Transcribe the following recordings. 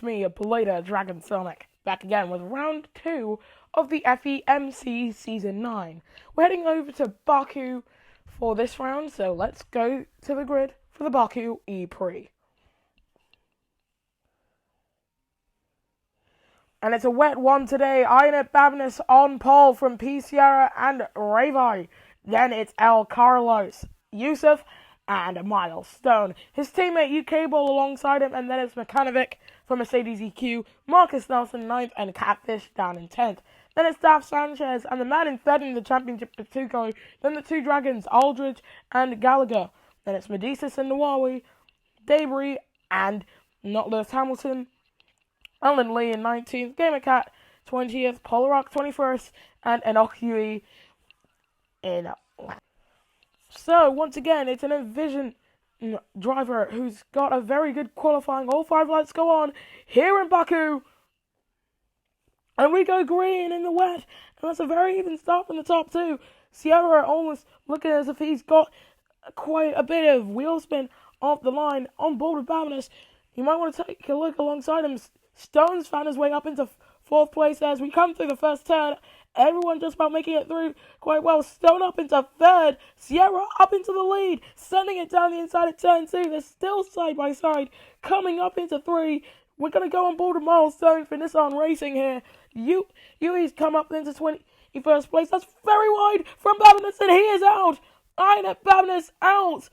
it's me, Blader Dragon Sonic, back again with round 2 of the F.E.M.C Season 9. We're heading over to Baku for this round, so let's go to the grid for the Baku Prix. And it's a wet one today. Iron Babness on pole from P. Sierra and Ravi. Then it's El Carlos, Yusuf, and Milestone. His teammate UK Ball alongside him, and then it's Mechanovic from Mercedes EQ, Marcus Nelson 9th, and Catfish down in 10th. Then it's Daf Sanchez, and the man in 3rd in the championship for Tuco. Then the two Dragons, Aldridge and Gallagher. Then it's Medicis and Nawawi, Debris, and not Lewis Hamilton, Alan Lee in 19th, Gamercat 20th, Polarock 21st, and Enoch Huey in last. So, once again, it's an Envision driver who's got a very good qualifying. All 5 lights go on here in Baku. And we go green in the wet. And that's a very even start from the top 2. Sierra almost looking as if he's got quite a bit of wheel spin off the line on board with Babness. You might want to take a look alongside him. Stone's found his way up into 4th place as we come through the first turn. Everyone just about making it through quite well. Stone up into 3rd. Sierra up into the lead. Sending it down the inside of turn 2. They're still side by side. Coming up into 3. We're going to go on board with Milestone for Nissan Racing here. Yui's come up into 21st place. That's very wide from Babness, and he is out. Iron Babness out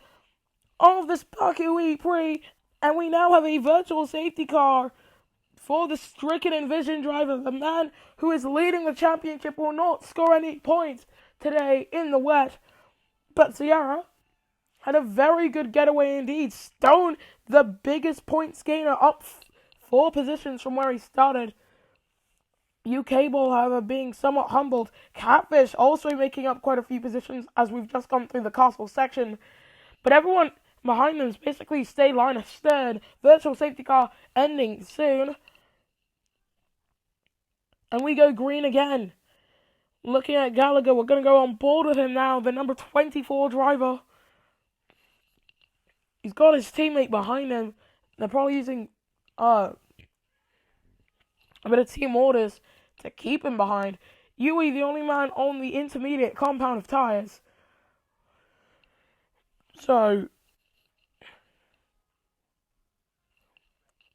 of this Baku Prix. And we now have a virtual safety car for the stricken Envision driver. The man who is leading the championship will not score any points today in the wet. But Sierra had a very good getaway indeed. Stone, the biggest points gainer, up 4 positions from where he started. UK Ball, however, being somewhat humbled. Catfish also making up quite a few positions as we've just gone through the castle section. But everyone behind them is basically stay line astern. Virtual safety car ending soon. And we go green again. Looking at Gallagher, we're going to go on board with him now, the number 24 driver. He's got his teammate behind him. They're probably using a bit of team orders to keep him behind. Yui, the only man on the intermediate compound of tyres. So,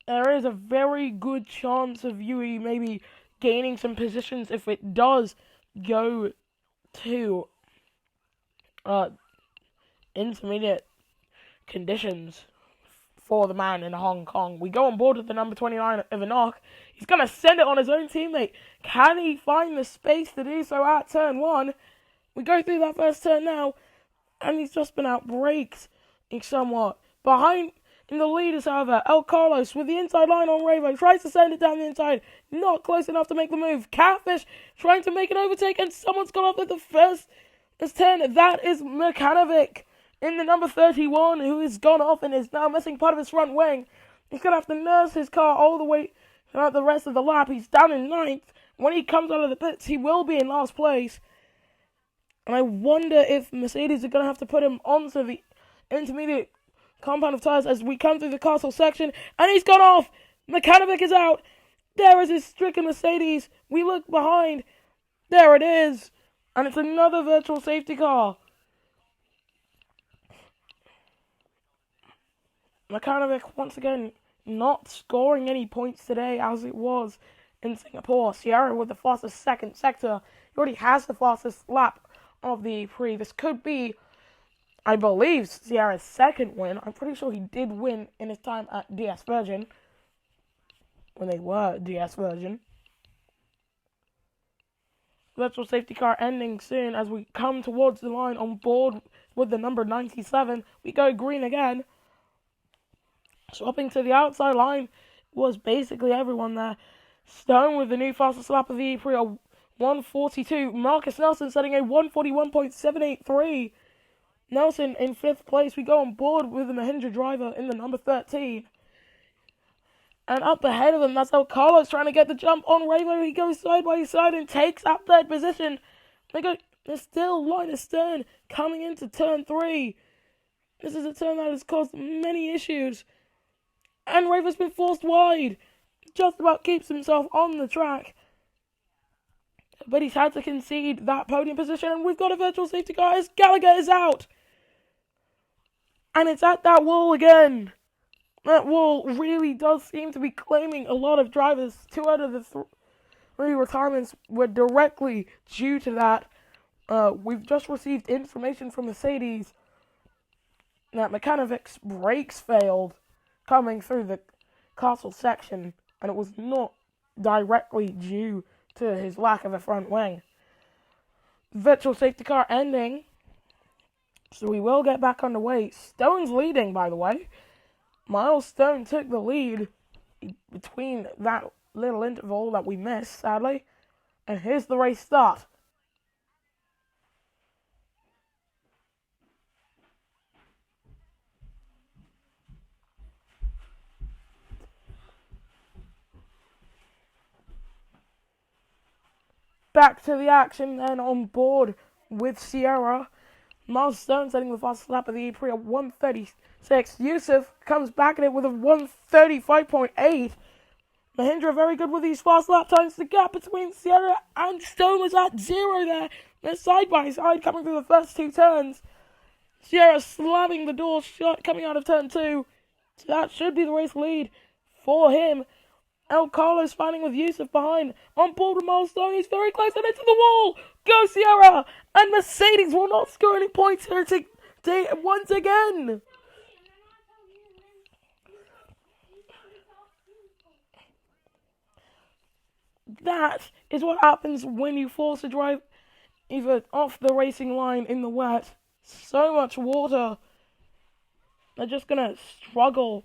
there is a very good chance of Yui maybe gaining some positions if it does go to intermediate conditions for the man in Hong Kong. We go on board with the number 29 of Enoch. He's going to send it on his own teammate. Can he find the space to do so at turn 1? We go through that first turn now, and he's just been out braked somewhat. Behind in the lead is, however, El Carlos with the inside line on Ravo. Tries to send it down the inside. Not close enough to make the move. Catfish trying to make an overtake, and someone's got off at the first turn. That is Mechanovic in the number 31, who has gone off and is now missing part of his front wing. He's going to have to nurse his car all the way throughout the rest of the lap. He's down in 9th. When he comes out of the pits, he will be in last place. And I wonder if Mercedes are going to have to put him onto the intermediate compound of tyres as we come through the castle section. And he's gone off. Mechanovic is out. There is his stricken Mercedes. We look behind. There it is. And it's another virtual safety car. Mechanovic, once again, not scoring any points today as it was in Singapore. Sierra with the fastest second sector. He already has the fastest lap of the Prix. This could be, I believe, Sierra's second win. I'm pretty sure he did win in his time at DS Virgin, when they were DS Virgin. Virtual safety car ending soon as we come towards the line on board with the number 97. We go green again. Swapping to the outside line was basically everyone there. Stone with the new fastest lap of the Prix, a 1:42. Marcus Nelson setting a 1:41.783. Nelson in 5th place. We go on board with the Mahindra driver in the number 13. And up ahead of him, that's El Carlos trying to get the jump on Ravo. He goes side by side and takes that 3rd position. They're still line astern coming into turn 3. This is a turn that has caused many issues. And Ravo's been forced wide. just about keeps himself on the track. But he's had to concede that podium position, and we've got a virtual safety car as Gallagher is out. And it's at that wall again. That wall really does seem to be claiming a lot of drivers. 2 out of the 3 retirements were directly due to that. We've just received information from Mercedes that Mechanovic's brakes failed coming through the castle section, and it was not directly due to his lack of a front wing. Virtual safety car ending, so we will get back underway. Stone's leading, by the way. Miles Stone took the lead between that little interval that we missed, sadly. And here's the race start. Back to the action then on board with Sierra. Miles Stone setting the fastest lap of the Prix at 1:36. Yusuf comes back at it with a 1:35.8. Mahindra very good with these fast lap times. The gap between Sierra and Stone was at 0 there. They're side by side coming through the first 2 turns. Sierra slamming the door shut coming out of turn 2. So that should be the race lead for him. El Carlos fighting with Yusuf behind. On board with Miles Stone. He's very close and into the wall. Go Sierra! And Mercedes will not score any points here today once again. That is what happens when you force a drive either off the racing line in the wet. So much water. They're just going to struggle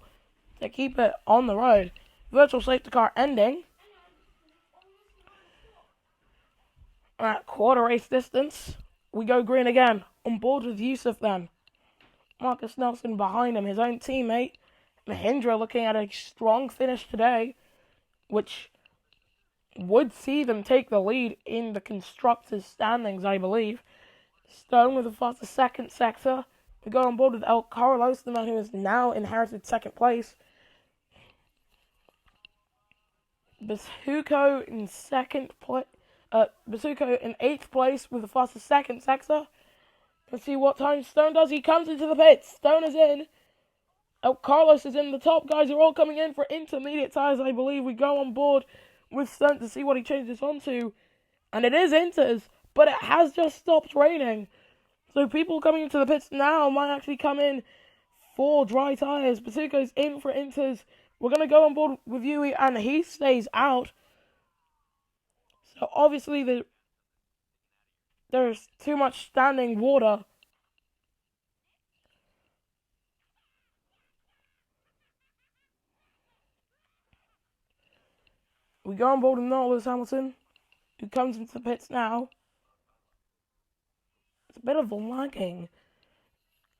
to keep it on the road. Virtual safety car ending. At quarter race distance, we go green again. On board with Yusuf then. Marcus Nelson behind him, his own teammate. Mahindra looking at a strong finish today, which would see them take the lead in the constructors' standings, I believe. Stone with the fastest second sector. We go on board with El Carlos, the man who has now inherited second place. Baku in Baku in 8th place with the fastest second sector. Let's see what time Stone does. He comes into the pits. Stone is in. El Carlos is in. The top guys are all coming in for intermediate tyres, I believe. We go on board with Stone to see what he changes onto. And it is inters, but it has just stopped raining. So people coming into the pits now might actually come in for dry tyres. Basuko's in for inters. We're going to go on board with Yui, and he stays out. So obviously there's too much standing water. We go on board with Lewis Hamilton, who comes into the pits now. It's a bit of lagging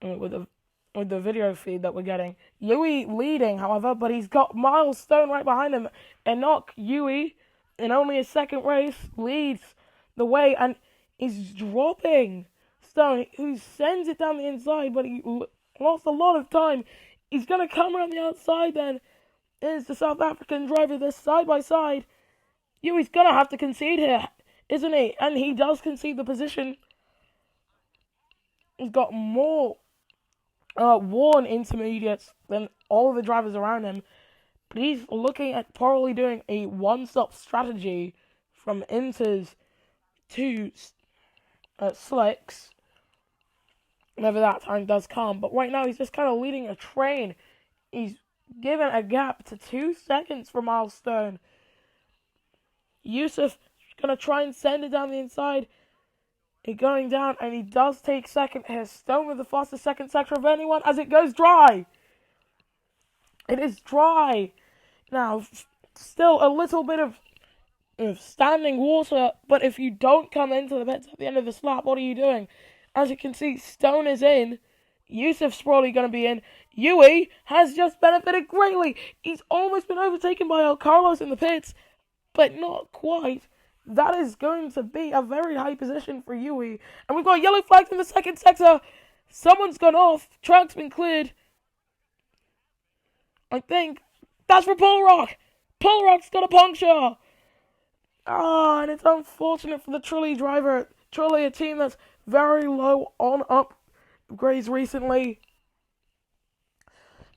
with the video feed that we're getting. Yui leading, however, but he's got Miles Stone right behind him. Enoch Yui, in only his second race, leads the way and is dropping Stone, who sends it down the inside, but he lost a lot of time. He's going to come around the outside then. Is the South African driver. They're side by side. Yui's going to have to concede here, isn't he? And he does concede the position. He's got more worn intermediates than all of the drivers around him. But he's looking at probably doing a one-stop strategy from inters to slicks whenever that time does come. But right now he's just kind of leading a train. He's given a gap to 2 seconds for Miles Stone. Yusuf going to try and send it down the inside. He's going down, and he does take second here. Stone with the fastest second sector of anyone as it goes dry. It is dry. Now, still a little bit of standing water, but if you don't come into the pits at the end of this lap, what are you doing? As you can see, Stone is in. Yusuf's probably going to be in. Yui has just benefited greatly. He's almost been overtaken by El Carlos in the pits, but not quite. That is going to be a very high position for Yui. And we've got yellow flags in the second sector. Someone's gone off. Track's been cleared. I think that's for Paul Rock. Polrock's got a puncture. Ah, and it's unfortunate for the Trulli driver. Trulli, a team that's very low on upgrades recently.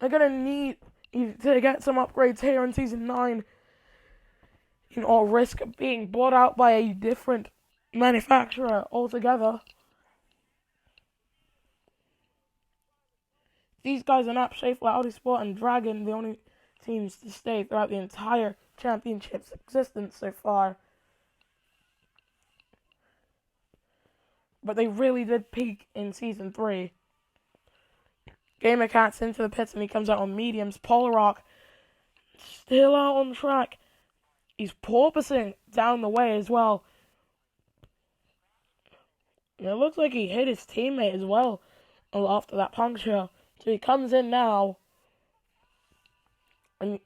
They're going to need to get some upgrades here in Season 9. Or risk being bought out by a different manufacturer altogether. These guys are not Schaeffler, Autosport, and Dragon, the only teams to stay throughout the entire championship's existence so far. But they really did peak in Season 3. Gamercat's into the pits and he comes out on mediums. Polrock still out on track. He's porpoising down the way as well. And it looks like he hit his teammate as well after that puncture. So he comes in now. And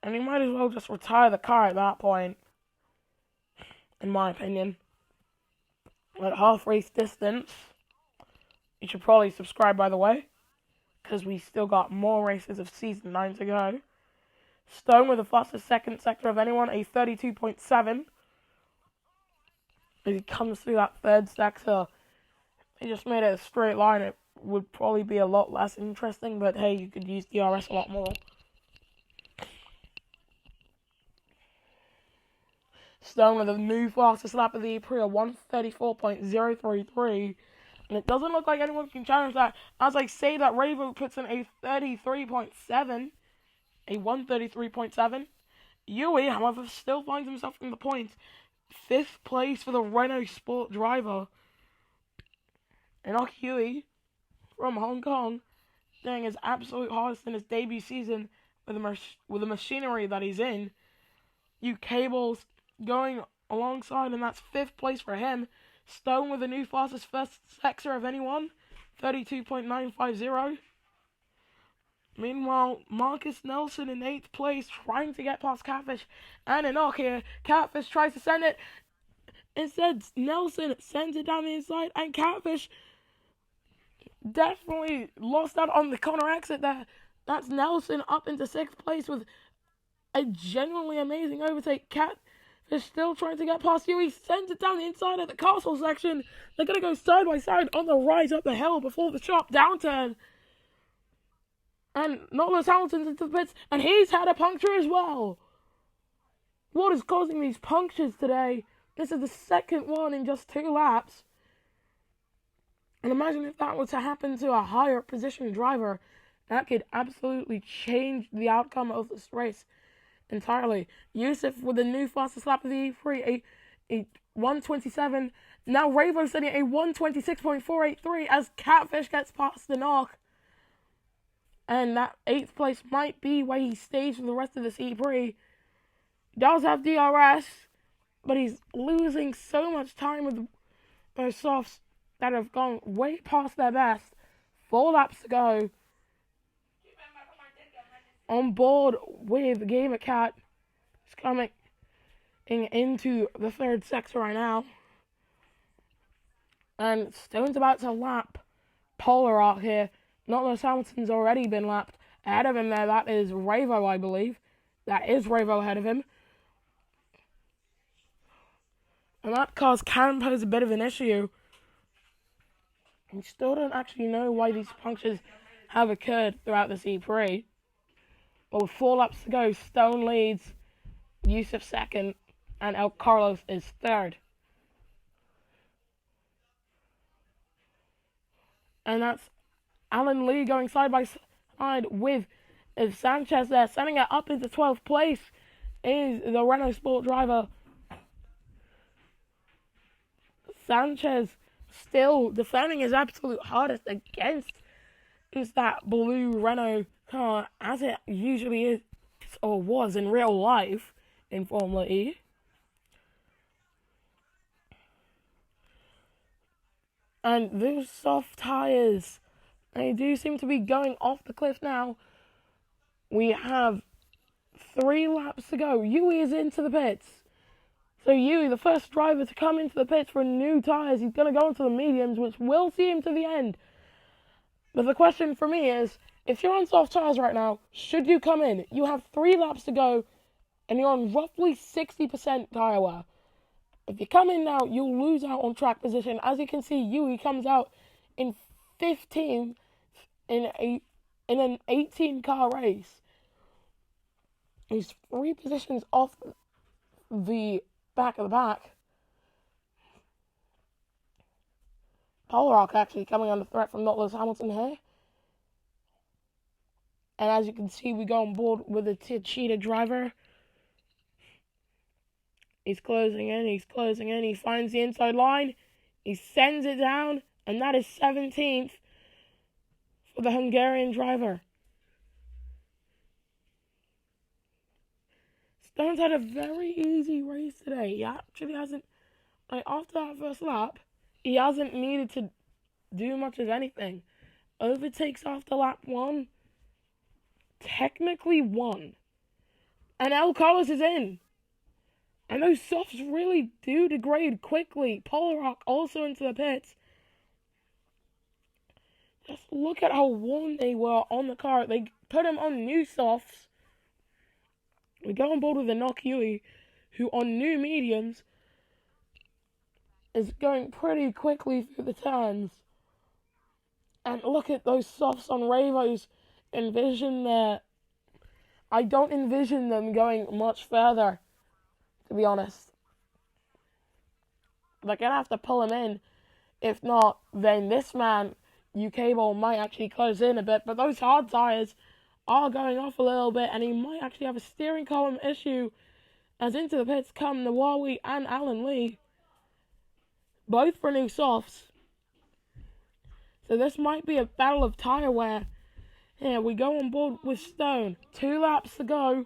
he might as well just retire the car at that point. In my opinion. At half race distance. You should probably subscribe, by the way. Because we still got more races of Season 9 to go. Stone with the fastest second sector of anyone, a 32.7. As he comes through that third sector, he just made it a straight line. It would probably be a lot less interesting, but hey, you could use DRS a lot more. Stone with a new fastest lap of the Prix, a 134.033. And it doesn't look like anyone can challenge that. As I say that, Ravo puts in a 33.7. A 133.7. Yui, however, still finds himself in the points. 5th place for the Renault Sport driver. Enoch Yui from Hong Kong doing his absolute hardest in his debut season with the machinery that he's in. Cables going alongside, and that's 5th place for him. Stone with the new fastest first sector of anyone, 32.950. Meanwhile, Marcus Nelson in 8th place, trying to get past Catfish and Enoch here. Catfish tries to send it. Instead, Nelson sends it down the inside, and Catfish definitely lost out on the corner exit there. That's Nelson up into 6th place with a genuinely amazing overtake. Catfish still trying to get past you. He sends it down the inside of the castle section. They're going to go side by side on the rise up the hill before the sharp downturn. And Lewis Hamilton's into the pits, and he's had a puncture as well. What is causing these punctures today? This is the second one in just 2 laps. And imagine if that were to happen to a higher position driver. That could absolutely change the outcome of this race entirely. Yusuf with the new fastest lap of the E3, a 127. Now Ravo setting a 126.483 as Catfish gets past the knock. And that 8th place might be where he stays for the rest of this E3. Does have DRS, but he's losing so much time with those softs that have gone way past their best. 4 laps to go. On board with Gamercat. He's coming into the 3rd sector right now. And Stone's about to lap Polrock here. Lewis Hamilton's already been lapped. Ahead of him there, that is Ravo, I believe. That is Ravo ahead of him. And that cause can pose a bit of an issue. We still don't actually know why these punctures have occurred throughout this E3. But with 4 laps to go, Stone leads, Yusuf 2nd, and El Carlos is 3rd. And that's Alan Lee going side by side with Sanchez there, sending it up into 12th place is the Renault Sport driver. Sanchez still defending his absolute hardest against that blue Renault car, as it usually is or was in real life in Formula E. And those soft tyres, they do seem to be going off the cliff now. We have 3 laps to go. Yui is into the pits. So Yui, the first driver to come into the pits for new tyres, he's going to go into the mediums, which will see him to the end. But the question for me is, if you're on soft tyres right now, should you come in? You have 3 laps to go, and you're on roughly 60% tire wear. If you come in now, you'll lose out on track position. As you can see, Yui comes out in 15th in an 18-car race. He's 3 positions off the back of the pack. Polrock actually coming under threat from Lewis Hamilton here. And as you can see, we go on board with the cheetah driver. He's closing in, he finds the inside line, he sends it down, and that is 17th for the Hungarian driver. Stone's had a very easy race today. He actually hasn't, after that first lap, he hasn't needed to do much of anything. Overtakes after lap 1, technically won. And El Carlos is in. And those softs really do degrade quickly. Polrock also into the pits. Just look at how worn they were on the car. They put him on new softs. We go on board with the Nock Yui, who on new mediums is going pretty quickly through the turns. And look at those softs on Ravo's. I don't envision them going much further, to be honest. They're going to have to pull him in. If not, then this man, UK Ball, might actually close in a bit. But those hard tyres are going off a little bit, and he might actually have a steering column issue as into the pits come Nawawi and Alan Lee. Both for new softs. So this might be a battle of tyre wear. Here we go on board with Stone. 2 laps to go,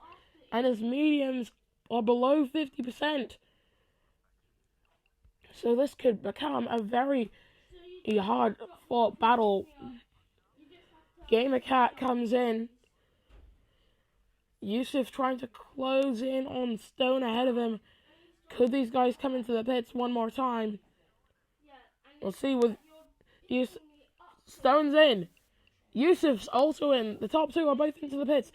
and his mediums are below 50%. So this could become a very hard-fought battle. Gamer Cat comes in. Yusuf trying to close in on Stone ahead of him. Could these guys come into the pits one more time? We'll see with Yusuf. Stone's in. Yusuf's also in. The top 2 are both into the pits.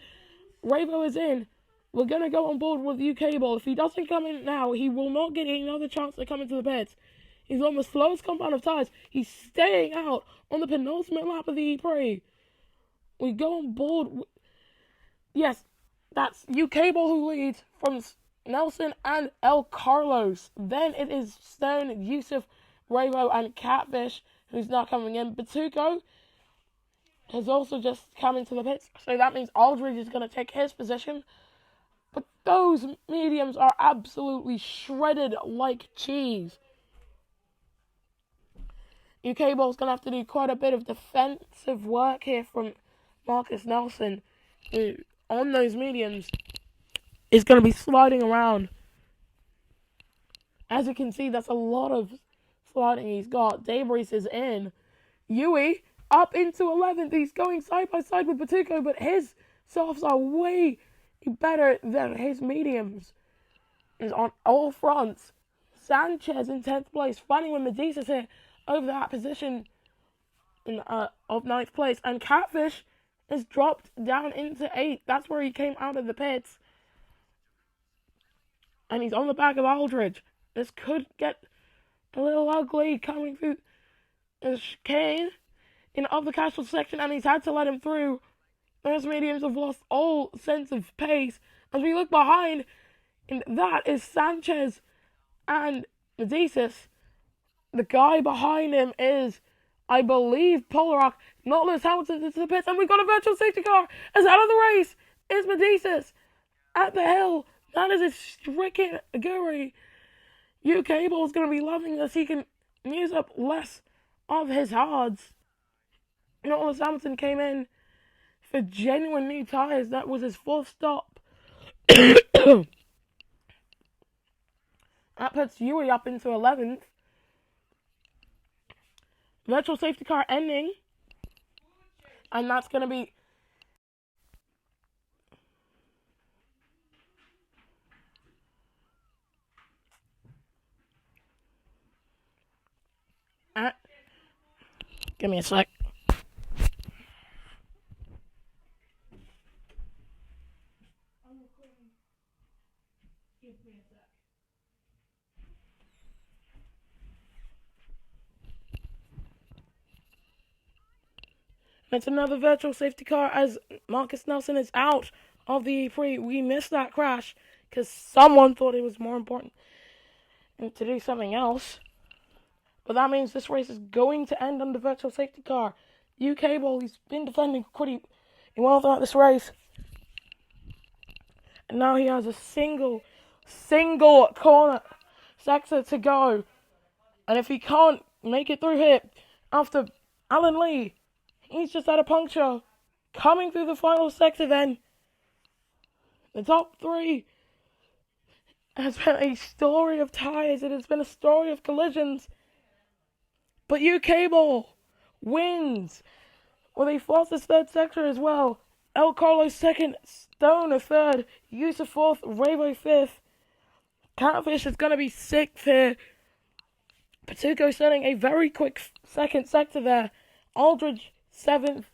Ravo is in. We're going to go on board with UK Ball. If he doesn't come in now, he will not get another chance to come into the pits. He's on the slowest compound of tyres. He's staying out on the penultimate lap of the Prix. We go on board. Yes, that's UK Ball who leads from Nelson and El Carlos. Then it is Stone, Yusuf, Ravo, and Catfish who's not coming in. Batuco has also just come into the pits, so that means Aldridge is going to take his position. But those mediums are absolutely shredded like cheese. UK Ball's going to have to do quite a bit of defensive work here from Marcus Nelson, who on those mediums is going to be sliding around. As you can see, that's a lot of sliding he's got. Debris is in. Yui up into 11th. He's going side by side with Batuco, but his softs are way better than his mediums. He's on all fronts. Sanchez in 10th place, fighting with Medici's here over that position of 9th place. And Catfish is dropped down into 8th. That's where he came out of the pits. And he's on the back of Aldridge. This could get a little ugly coming through the chicane of the casual section, and he's had to let him through. Those mediums have lost all sense of pace. As we look behind, and that is Sanchez and Medicis. The guy behind him is, I believe, Polrock, not Lewis Hamilton into the pits, and we've got a virtual safety car as out of the race is Medicis at the hill. That is a stricken Guri. UK Ball's going to be loving this. He can use up less of his hards. Lewis Hamilton came in for genuine new tyres. That was his 4th stop. That puts Yui up into 11th. Virtual safety car ending. And that's going to be... Give me a sec. And it's another virtual safety car as Marcus Nelson is out of the Prix. We missed that crash because someone thought it was more important to do something else. But that means this race is going to end on the virtual safety car. UK Ball, he's been defending pretty well throughout this race. And now he has a single corner sector to go. And if he can't make it through here after Alan Lee, he's just had a puncture. Coming through the final sector then. The top three has been a story of tyres. It has been a story of collisions. But UK Ball wins with a fastest third sector as well. El Carlos second, Stone a third, Yusuf fourth, Ravo fifth. Catfish is going to be sixth here. Patuco setting a very quick second sector there. Aldridge seventh,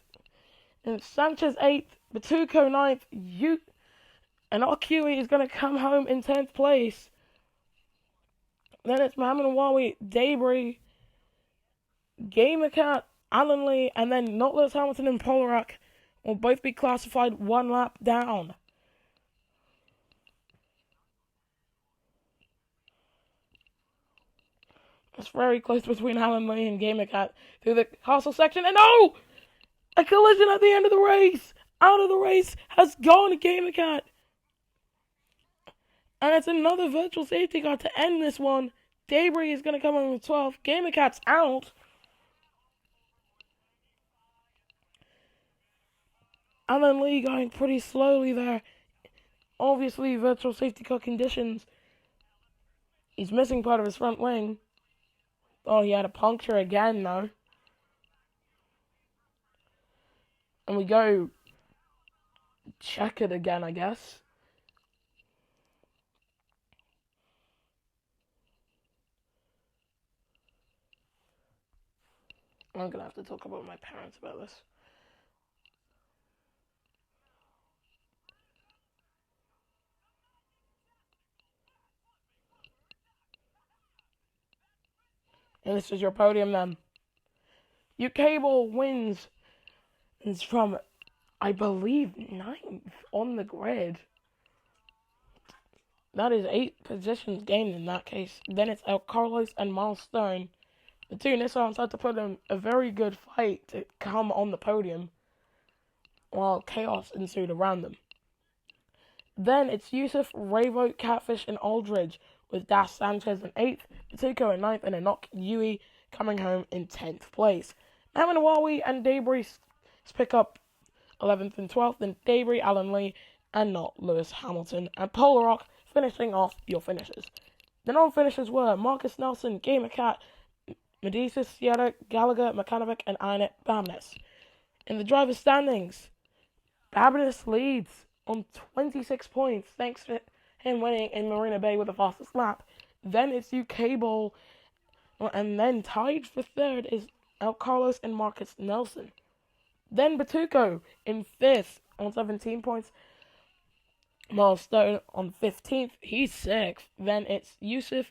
and Sanchez eighth, Patuco ninth, and RQE is going to come home in 10th place. Then it's Mohamed Awawi, Debris, Gamercat, Alan Lee, and then not Lewis Hamilton and Polarak will both be classified one lap down. It's very close between Alan Lee and Gamercat through the castle section, and oh! A collision at the end of the race! Out of the race has gone Gamercat. And it's another virtual safety car to end this one. Debris is going to come in with 12th. Gamercat's out. Alan Lee going pretty slowly there. Obviously, virtual safety car conditions. He's missing part of his front wing. Oh, he had a puncture again, though. And we go check it again, I guess. I'm going to have to talk about my parents about this. And this is your podium then. UK Ball wins. It's from, I believe, 9th on the grid. That is 8 positions gained in that case. Then it's El Carlos and Miles Stone. The two Nissans had to put in a very good fight to come on the podium, while chaos ensued around them. Then it's Yusuf, Ravo, Catfish, and Aldridge, with Dash Sanchez in 8th, Patuco in 9th, and Enoch Yui coming home in 10th place. Naminawawi and Debris pick up 11th and 12th, and Debris, Alan Lee, and not Lewis Hamilton, and Polarock finishing off your finishes. The non-finishers were Marcus Nelson, Gamercat, Medicis, Sierra, Gallagher, Mechanovic, and Inet Babness. In the driver's standings, Babness leads on 26 points, thanks to him winning in Marina Bay with the fastest lap. Then it's UK Ball, and then tied for third is El Carlos and Marcus Nelson. Then Patuco in 5th on 17 points. Miles Stone on 15th, he's 6th. Then it's Yusuf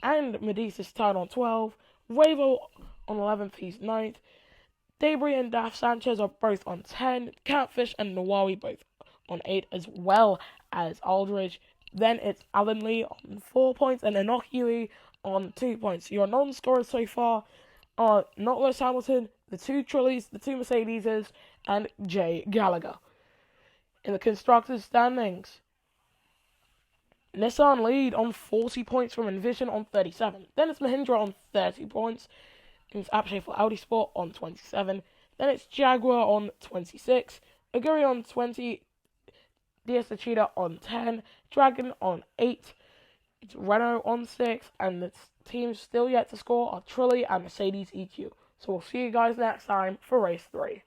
and Medicis tied on 12. Ravo on 11th, he's 9th. Debris and Daf Sanchez are both on 10. Catfish and Nawawi both on 8, as well as Aldridge. Then it's Alan Lee on 4 points and Enoch Yui on 2 points. Your non-scorers so far are not Lewis Hamilton, the 2 Trullies, the 2 Mercedeses, and Jay Gallagher. In the constructors' standings, Nissan lead on 40 points from Envision on 37. Then it's Mahindra on 30 points. It's Apache for Audi Sport on 27. Then it's Jaguar on 26. Aguri on 20. DS Cheetah on 10. Dragon on 8. It's Renault on 6. And the teams still yet to score are Trulli and Mercedes EQ. So we'll see you guys next time for race 3.